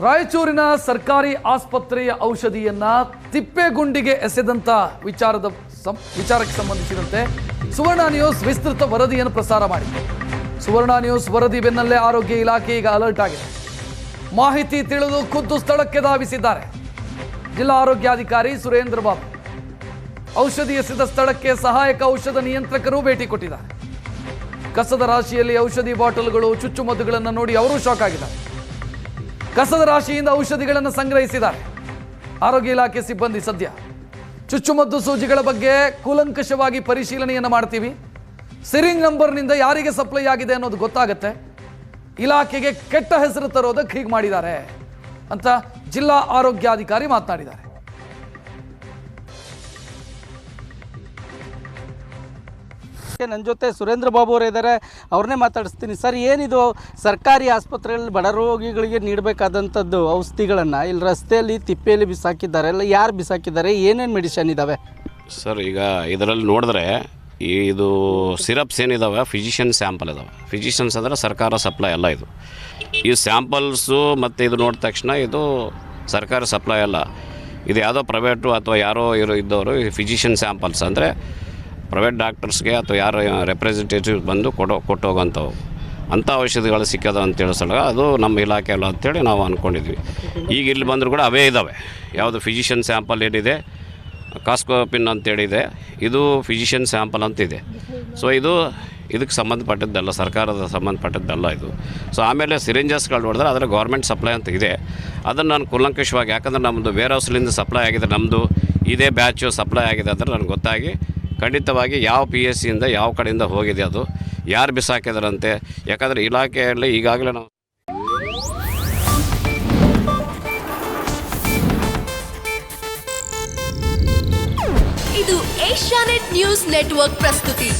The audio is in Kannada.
ರಾಯಚೂರಿನ ಸರ್ಕಾರಿ ಆಸ್ಪತ್ರೆಯ ಔಷಧಿಯನ್ನ ತಿಪ್ಪೆಗುಂಡಿಗೆ ಎಸೆದಂತ ವಿಚಾರಕ್ಕೆ ಸಂಬಂಧಿಸಿದಂತೆ ಸುವರ್ಣ ನ್ಯೂಸ್ ವಿಸ್ತೃತ ವರದಿಯನ್ನು ಪ್ರಸಾರ ಮಾಡಿದೆ. ಸುವರ್ಣ ನ್ಯೂಸ್ ವರದಿ ಬೆನ್ನಲ್ಲೇ ಆರೋಗ್ಯ ಇಲಾಖೆ ಈಗ ಅಲರ್ಟ್ ಆಗಿದೆ. ಮಾಹಿತಿ ತಿಳಿದು ಖುದ್ದು ಸ್ಥಳಕ್ಕೆ ಧಾವಿಸಿದ್ದಾರೆ ಜಿಲ್ಲಾ ಆರೋಗ್ಯಾಧಿಕಾರಿ ಸುರೇಂದ್ರ ಬಾಬು. ಔಷಧಿ ಎಸೆದ ಸ್ಥಳಕ್ಕೆ ಸಹಾಯಕ ಔಷಧ ನಿಯಂತ್ರಕರು ಭೇಟಿ ಕೊಟ್ಟಿದ್ದಾರೆ. ಕಸದ ರಾಶಿಯಲ್ಲಿ ಔಷಧಿ ಬಾಟಲ್ಗಳು, ಚುಚ್ಚುಮದ್ದುಗಳನ್ನು ನೋಡಿ ಅವರು ಶಾಕ್ ಆಗಿದ್ದಾರೆ. ಕಸದ ರಾಶಿಯಿಂದ ಔಷಧಿಗಳನ್ನು ಸಂಗ್ರಹಿಸಿದ್ದಾರೆ ಆರೋಗ್ಯ ಇಲಾಖೆ ಸಿಬ್ಬಂದಿ. ಸದ್ಯ ಚುಚ್ಚುಮದ್ದು ಸೂಜಿಗಳ ಬಗ್ಗೆ ಕೂಲಂಕಷವಾಗಿ ಪರಿಶೀಲನೆಯನ್ನು ಮಾಡ್ತೀವಿ. ಸಿರಿಂಗ್ ನಂಬರ್ನಿಂದ ಯಾರಿಗೆ ಸಪ್ಲೈ ಆಗಿದೆ ಅನ್ನೋದು ಗೊತ್ತಾಗುತ್ತೆ. ಇಲಾಖೆಗೆ ಕೆಟ್ಟ ಹೆಸರು ತರೋದಕ್ಕೆ ಹೀಗೆ ಮಾಡಿದ್ದಾರೆ ಅಂತ ಜಿಲ್ಲಾ ಆರೋಗ್ಯಾಧಿಕಾರಿ ಮಾತನಾಡಿದ್ದಾರೆ. ನನ್ನ ಜೊತೆ ಸುರೇಂದ್ರ ಬಾಬು ಅವರು ಇದ್ದಾರೆ, ಅವ್ರನ್ನೇ ಮಾತಾಡಿಸ್ತೀನಿ. ಸರ್, ಏನಿದು ಸರ್ಕಾರಿ ಆಸ್ಪತ್ರೆಗಳಲ್ಲಿ ಬಡ ರೋಗಿಗಳಿಗೆ ನೀಡಬೇಕಾದಂಥದ್ದು ಔಷಧಿಗಳನ್ನು ಇಲ್ಲಿ ರಸ್ತೆಯಲ್ಲಿ ತಿಪ್ಪೆಯಲ್ಲಿ ಬಿಸಾಕಿದ್ದಾರೆ. ಎಲ್ಲ ಯಾರು ಬಿಸಾಕಿದ್ದಾರೆ? ಏನೇನು ಮೆಡಿಷನ್ ಇದ್ದಾವೆ ಸರ್? ಈಗ ಇದರಲ್ಲಿ ನೋಡಿದ್ರೆ ಇದು ಸಿರಪ್ಸ್ ಏನಿದ್ದಾವೆ ಫಿಸಿಷಿಯನ್ ಸ್ಯಾಂಪಲ್ ಇದ್ದಾವೆ. ಫಿಸಿಷಿಯನ್ಸ್ ಅಂದರೆ ಸರ್ಕಾರ ಸಪ್ಲೈ ಅಲ್ಲ. ಈ ಸ್ಯಾಂಪಲ್ಸು ಮತ್ತು ಇದು ನೋಡಿದ ತಕ್ಷಣ ಇದು ಸರ್ಕಾರ ಸಪ್ಲೈ ಅಲ್ಲ. ಇದು ಯಾವುದೋ ಪ್ರೈವೇಟು ಅಥವಾ ಯಾರೋ ಇದ್ದವರು ಫಿಸಿಷಿಯನ್ ಸ್ಯಾಂಪಲ್ಸ್ ಅಂದರೆ ಪ್ರೈವೇಟ್ ಡಾಕ್ಟರ್ಸ್ಗೆ ಅಥವಾ ಯಾರು ರೆಪ್ರೆಸೆಂಟೇಟಿವ್ ಬಂದು ಕೊಟ್ಟು ಹೋಗೋಂಥವು ಅಂಥ ಔಷಧಿಗಳು ಸಿಕ್ಕದ ಅಂತೇಳಿ ಸಲ ಅದು ನಮ್ಮ ಇಲಾಖೆ ಅಲ್ಲ ಅಂಥೇಳಿ ನಾವು ಅಂದ್ಕೊಂಡಿದ್ವಿ. ಈಗ ಇಲ್ಲಿ ಬಂದರೂ ಕೂಡ ಅವೇ ಇದ್ದಾವೆ. ಯಾವುದು ಫಿಸಿಷಿಯನ್ ಸ್ಯಾಂಪಲ್ ಏನಿದೆ, ಕಾಸ್ಕೋಪಿನ್ ಅಂತೇಳಿದೆ, ಇದು ಫಿಸಿಷಿಯನ್ ಸ್ಯಾಂಪಲ್ ಅಂತಿದೆ. ಸೊ ಇದಕ್ಕೆ ಸಂಬಂಧಪಟ್ಟಿದ್ದಲ್ಲ, ಸರ್ಕಾರದ ಸಂಬಂಧಪಟ್ಟಿದ್ದಲ್ಲ ಇದು. ಸೊ ಆಮೇಲೆ ಸಿರಿಂಜಸ್ಗಳು ನೋಡಿದ್ರೆ ಅದರ ಗೌರ್ಮೆಂಟ್ ಸಪ್ಲೈ ಅಂತ ಇದೆ. ಅದನ್ನು ನಾನು ಕೂಲಂಕಷವಾಗಿ, ಯಾಕಂದರೆ ನಮ್ಮದು ವೇರ್ ಹೌಸ್ಲಿಂದ ಸಪ್ಲೈ ಆಗಿದೆ, ನಮ್ಮದು ಇದೇ ಬ್ಯಾಚು ಸಪ್ಲೈ ಆಗಿದೆ ಅಂದರೆ ನನಗೆ ಗೊತ್ತಾಗಿ ಖಂಡಿತವಾಗಿ ಯಾವ PSCಯಿಂದ ಯಾವ ಕಡೆಯಿಂದ ಹೋಗಿದೆ, ಅದು ಯಾರು ಬಿಸಾಕಿದಾರಂತೆ. ಯಾಕಂದರೆ ಇಲಾಖೆಯಲ್ಲಿ ಈಗಾಗಲೇ ನಾವು ಇದು ಏಷ್ಯಾನೆಟ್ ನ್ಯೂಸ್ ನೆಟ್ವರ್ಕ್ ಪ್ರಸ್ತುತಿ.